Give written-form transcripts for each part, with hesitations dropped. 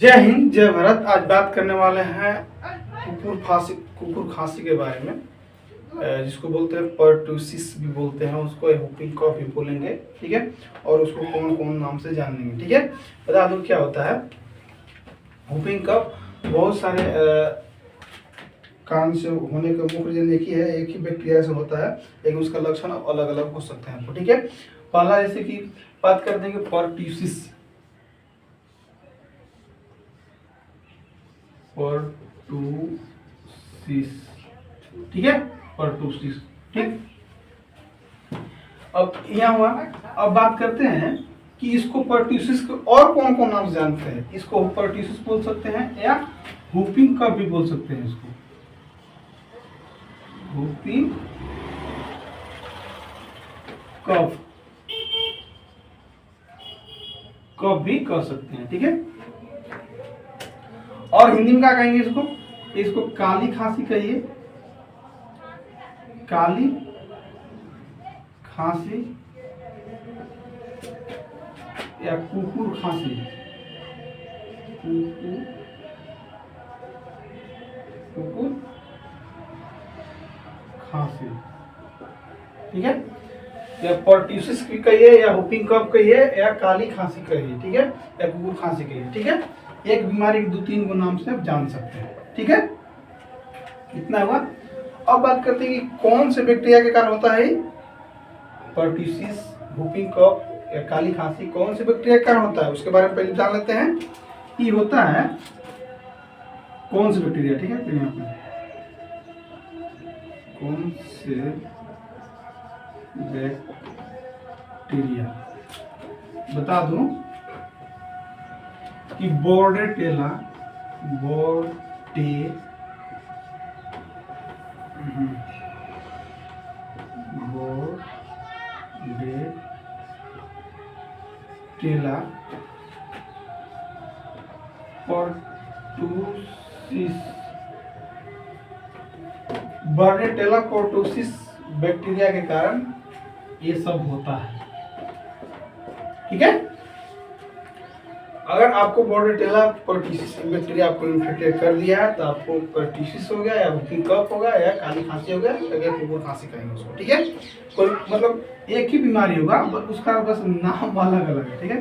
जय हिंद, जय भारत। आज बात करने वाले हैं कुकुर खांसी के बारे में, जिसको बोलते हैं पर्टूसिस भी बोलते हैं, उसको व्होपिंग कॉफ भी बोलेंगे। ठीक है, और उसको कौन कौन नाम से जानेंगे। ठीक है, बता दो क्या होता है व्होपिंग कॉफ। बहुत सारे कारण से होने का मुख्य रीजन एक ही है, एक ही बैक्टीरिया से होता है, लेकिन उसका लक्षण अलग अलग हो सकते हैं। ठीक है, पहला जैसे कि बात कर देंगे पर्टूसिस। ठीक है, पर्टूसिस। ठीक, अब यहाँ हुआ। अब बात करते हैं कि इसको पर्टूसिस को और कौन कौन नाम जानते हैं। इसको पर्टूसिस बोल सकते हैं या व्होपिंग कफ भी बोल सकते हैं। इसको व्होपिंग कफ भी कह सकते हैं। ठीक है, और हिंदी में क्या कहेंगे इसको काली खांसी कहिए, काली खांसी या कुकुर खांसी, कुकुर खांसी। ठीक है, या पर्टूसिस भी कहिए, या व्होपिंग कफ कहिए, या काली खांसी कहिए। ठीक है, या कुकुर खांसी कहिए। ठीक है, एक बीमारी के 2-3 गो नाम से आप जान सकते हैं। ठीक है, इतना हुआ। अब बात करते हैं कि कौन से बैक्टीरिया के कारण होता है पर्टूसिस, व्होपिंग कफ या काली खांसी। कौन से बैक्टीरिया के कारण होता है उसके बारे में पहले जान लेते हैं। ये होता है कौन से बैक्टीरिया। ठीक है, तो यहाँ पे कौन से बैक्टीरिया बता दूं कि बोर्डेटेला पर्टूसिस बैक्टीरिया के कारण ये सब होता है। ठीक है, अगर आपको बोर्डेटेला पर्टूसिस बैक्टीरिया आपको इन्फेक्टेड कर दिया है तो आपको पर्टूसिस हो गया, या व्होपिंग कफ होगा, या काली खांसी हो गया, या कुकुर खांसी कहेंगे उसको। ठीक है, कोई मतलब एक ही बीमारी होगा, बस उसका बस नाम अलग अलग है। ठीक है,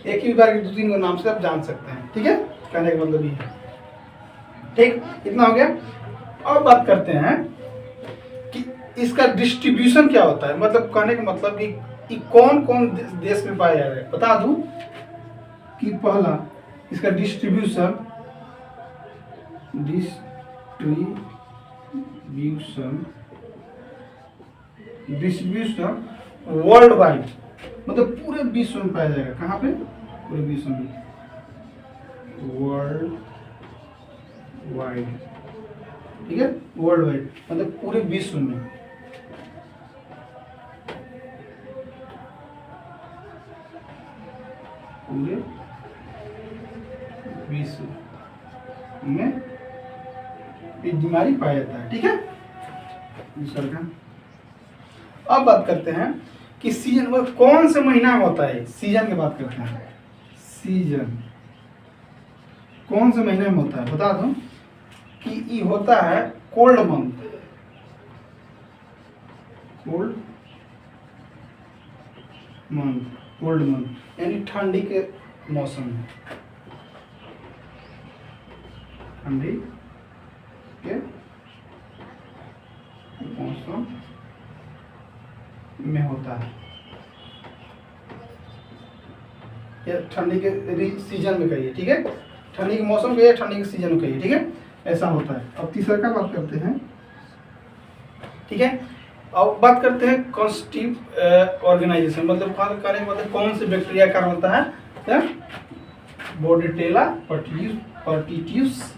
एक ही बीमारी के 2-3 गो नाम से आप जान सकते हैं। ठीक है, कहने का मतलब ये है। ठीक, इतना हो गया। अब बात करते हैं कि इसका डिस्ट्रीब्यूशन क्या होता है। मतलब कहने का मतलब कि कौन कौन देश में पाया जा रहा है। बता दूं कि पहला इसका डिस्ट्रीब्यूशन वर्ल्ड वाइड, मतलब पूरे विश्व में पाया जाएगा। कहाँ पे? पूरे विश्व में, वर्ल्ड वाइड। ठीक है, वर्ल्ड वाइड मतलब पूरे विश्व में। पूरे विश्व में ये बीमारी पाया जाता है। ठीक है, अब बात करते हैं कि सीजन में कौन से महीना में होता है। सीजन की बात करते हैं। सीजन कौन से महीने में होता है बता दूं कि ये होता है कोल्ड मंथ, यानी ठंडी के मौसम में, ठंडी के मौसम में होता है, या ठंडी के सीजन में कहिए। ठीक है, ठंडी के मौसम कहिए, ठंडी के सीजन में कहिए। ठीक है, ऐसा होता है। अब तीसरा का बात करते हैं। ठीक है, अब बात करते हैं कॉन्स्टिट्यूटिव ऑर्गेनाइजेशन, मतलब कौन से बैक्टीरिया का कारण होता है। बोर्डेटेला पर्टूसिस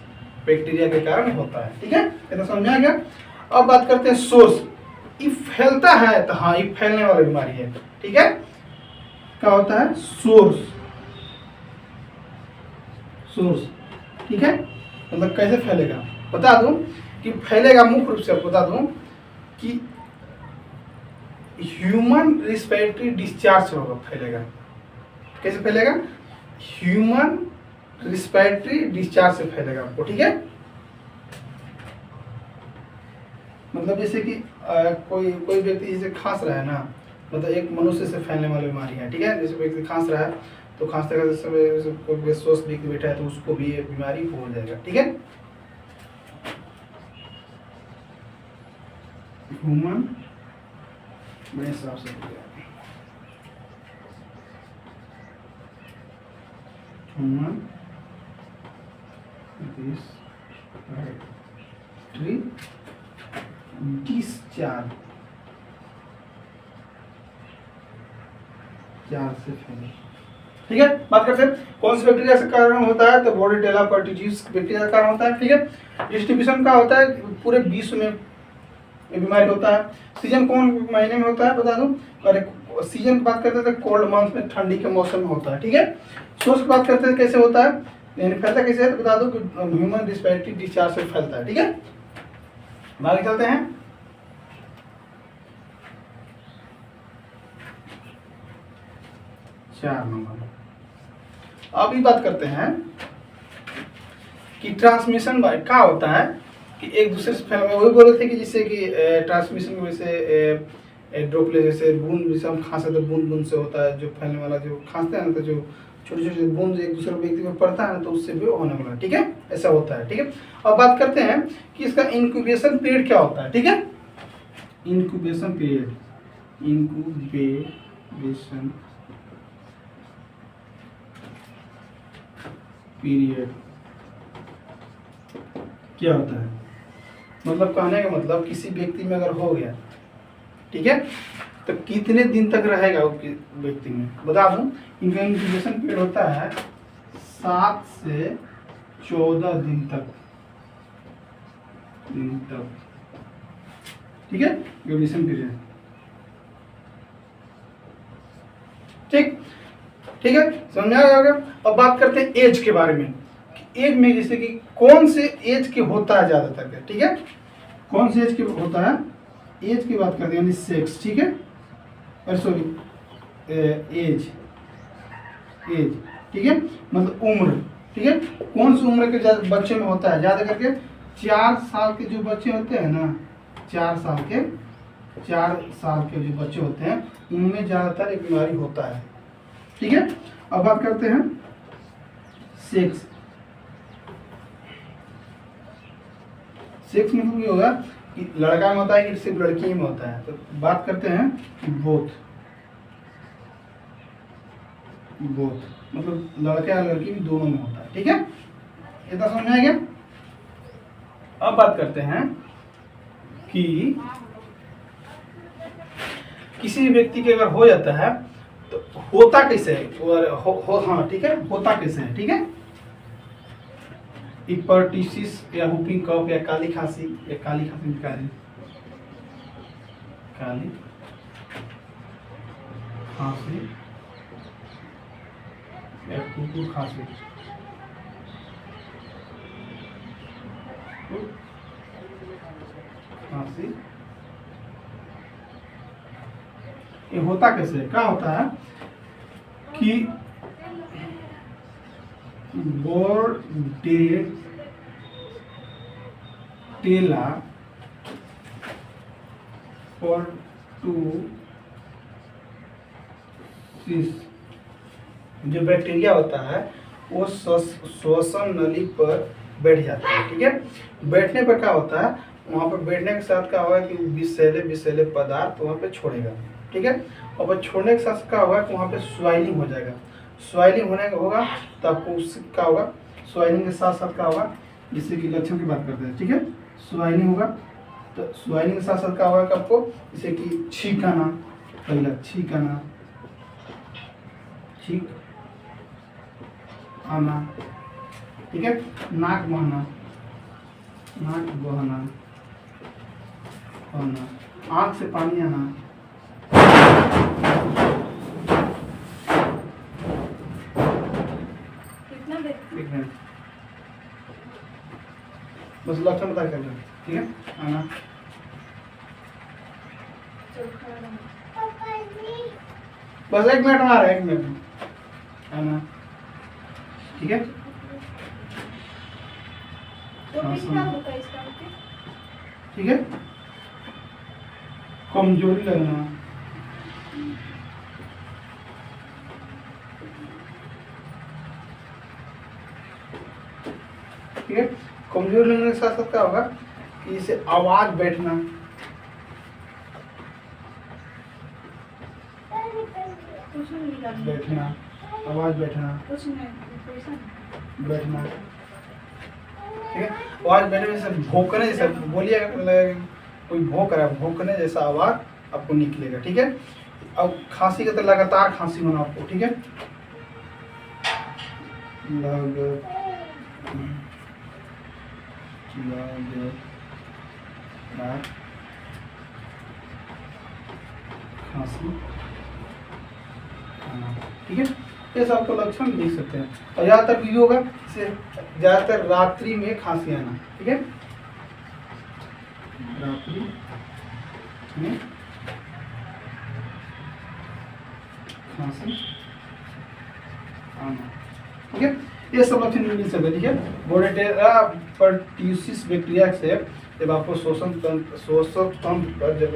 बैक्टीरिया के कारण होता है। ठीक है, इतना समझ में आ गया। अब बात करते हैं सोर्स। ये फैलता है तो हाँ, ये फैलने वाली बीमारी है। ठीक है, क्या होता है? सोर्स। ठीक है, मतलब कैसे फैलेगा बता दूं कि फैलेगा मुख्य रूप से आपको बता दूं कि ह्यूमन रिस्पिरेटरी डिस्चार्ज होगा, फैलेगा। कैसे फैलेगा? ह्यूमन रिस्पिरेटरी डिस्चार्ज से फैलेगा आपको, ठीक है। मतलब जैसे कि कोई व्यक्ति जैसे खांस रहा है ना, मतलब एक मनुष्य से फैलने वाली बीमारी है, ठीक है। जैसे व्यक्ति खांस रहा है तो खांसते का समय कोई स्वस्थ व्यक्ति बैठा है तो उसको भी ये बीमारी हो जाएगा, ठीक है। ह्यूमन मेरे हिसाब से ह्यूमन डिस्चार्ज से फैले, ठीक है। बात करते हैं कौन सी बैक्टीरिया से कारण होता है, तो बोर्डेटेला पर्टुसिस बैक्टीरिया का कारण होता है, ठीक है। डिस्ट्रीब्यूशन का होता है पूरे विश्व में बीमारी होता है। सीजन कौन महीने में होता है बता दूं, और सीजन की बात करते हैं तो कोल्ड मंथ में, ठंडी के मौसम में होता है, ठीक है। सोर्स की बात करते हैं कैसे होता है, यानी फैलता कैसे है तो बता दूं कि ह्यूमन रिस्पिरेटरी डिस्चार्ज से फैलता है, ठीक है। आगे चलते हैं। चार नंबर अब ये बात करते हैं कि ट्रांसमिशन क्या होता है, कि एक दूसरे से फैलना। वही बोले थे कि जिससे कि ट्रांसमिशन की वजह से ड्रॉपलेट, जैसे बूंद, जैसे हम खांसते तो बूंद बूंद से होता है, जो फैलने वाला जो खांसते हैं ना, तो जो छोटे छोटे बूंद एक दूसरे व्यक्ति में पड़ता है ना, तो उससे भी होने वाला, ठीक है। ऐसा होता है, ठीक है। अब बात करते हैं कि इसका इंक्यूबेशन पीरियड क्या होता है, ठीक है। इंक्यूबेशन पीरियड क्या होता है, मतलब कहने का मतलब किसी व्यक्ति में अगर हो गया, ठीक है, तो कितने दिन तक रहेगा वो व्यक्ति में, बता दूं। इनका इंक्यूबेशन पीरियड होता है 7 से 14 दिन तक, ठीक है, इंक्यूबेशन पीरियड, ठीक है, समझ में आ गया होगा। अब बात करते हैं एज के बारे में, एज में जैसे कि कौन से एज के होता है ज्यादातर, ठीक है, कौन से एज के होता है, एज की बात करते हैं, यानी सेक्स, ठीक है, सॉरी एज, ठीक है, मतलब उम्र, ठीक है। कौन सी उम्र के बच्चे में होता है, ज्यादा करके 4 साल के जो बच्चे होते हैं ना, 4 साल के जो बच्चे होते हैं उनमें ज्यादातर एक बीमारी होता है, ठीक है। अब बात करते हैं सेक्स मतलब ये होगा कि लड़का में होता है कि सिर्फ लड़की में होता है, तो बात करते हैं बोथ, मतलब लड़का और लड़की भी दोनों में होता है, ठीक है। इतना समझ में आ गया। अब बात करते हैं कि किसी व्यक्ति के अगर हो जाता है तो होता कैसे है, हाँ ठीक है, होता कैसे है, ठीक है। हिपेटाइटिस या whooping cough या काली खांसी काली खांसी या कुकुर खांसी, ये होता कैसे है, क्या होता है कि बोर्डेटेला पर्टुसिस जो बैक्टीरिया होता है वो श्वसन नली पर बैठ जाता है, ठीक है। बैठने पर क्या होता है, वहाँ पर बैठने के साथ क्या होगा कि विषैले पदार्थ वहाँ पे छोड़ेगा, ठीक है। और छोड़ने के साथ क्या होगा कि वहाँ पे स्वाइलिंग हो जाएगा। स्वाइलिंग होने का होगा तो आपको उससे क्या होगा, स्वाइलिंग के साथ साथ क्या होगा, जिससे कि लक्षण की बात करते हैं, ठीक है। स्वाइलिंग होगा तो स्वाइलिंग के साथ साथ क्या होगा कि आपको जैसे कि छींक आना, ठीक है, नाक बहना, आँख से पानी आना, बस लक्षण बता कर, ठीक है, आना, बस 1 मिनट में आ रहा है, 1 मिनट में आना, ठीक है। ठीक है। कमजोरी लगना, ठीक है। कमजोरी लगने के साथ साथ क्या होगा कि इसे आवाज बैठना, बैठना, आवाज बैठना, बैठना, ठीक है। आवाज बैठने जैसे भौंकने जैसा, बोलिए कोई भौंक रहा है, भौंकने जैसा आवाज आपको निकलेगा, ठीक है। अब खांसी का तो लगातार खांसी होना आपको, ठीक है। खांसी, ठीक है। ये सब आपको लक्षण देख सकते हैं। और ज्यादातर भी होगा, ज्यादातर रात्रि में खांसी आना, ठीक है। रात्रि में खांसी आना, ठीक है। ये सब लक्षण मिल सकते हैं, ठीक है। बोर्डेटेरा पर्ट्यूसिस बैक्टीरिया से जब आपको शोषक तंत्र पर जब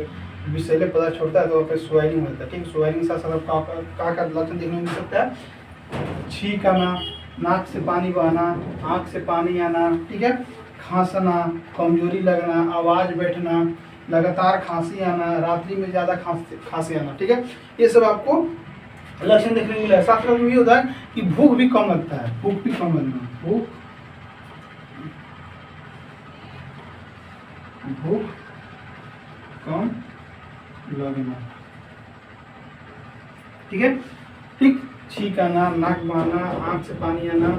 विषैले पदार्थ छोड़ता है तो वहाँ पे स्वेलिंग होता है, ठीक है। स्वेलिंग के साथ साथ का लक्षण देखने को मिल सकता है। छींक आना, नाक से पानी बहना, आँख से पानी आना, ठीक है। खांसना, कमजोरी लगना, आवाज बैठना, लगातार खांसी आना, रात्रि में ज़्यादा खांसी आना, ठीक है। ये सब आपको लक्षण देखने को मिला है। साथ साथ में ये होता है कि भूख भी कम लगता है, भूख भी कम लगना, भूख कम लगना, ठीक है। ठीक, छींक आना, नाक बहना, आँख से पानी आना,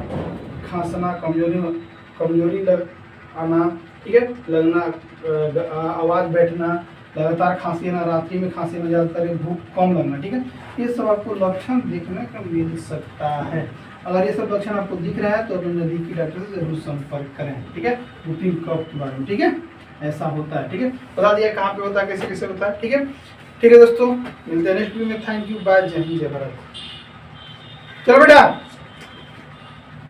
खांसना, कमजोरी लग आना, ठीक है, लगना, आवाज बैठना, लगातार खांसी आना, रात्रि में खांसी में ज़्यादातर, भूख कम लगना, ठीक है। ये सब आपको लक्षण देखने को मिल सकता है। अगर ये सब लक्षण आपको दिख रहा है तो अपने नजदीकी डॉक्टर से जरूर संपर्क करें, ठीक है। रूटीन कफ के बारे में, ठीक है। ऐसा होता है, ठीक है। बता दिया कहाँ पे होता है, कैसे कैसे होता है, ठीक है। ठीक है दोस्तों, मिलते हैं नेक्स्ट वीडियो में। थैंक यू, बाय, जय हिंद, जय भारत। चलो बेटा।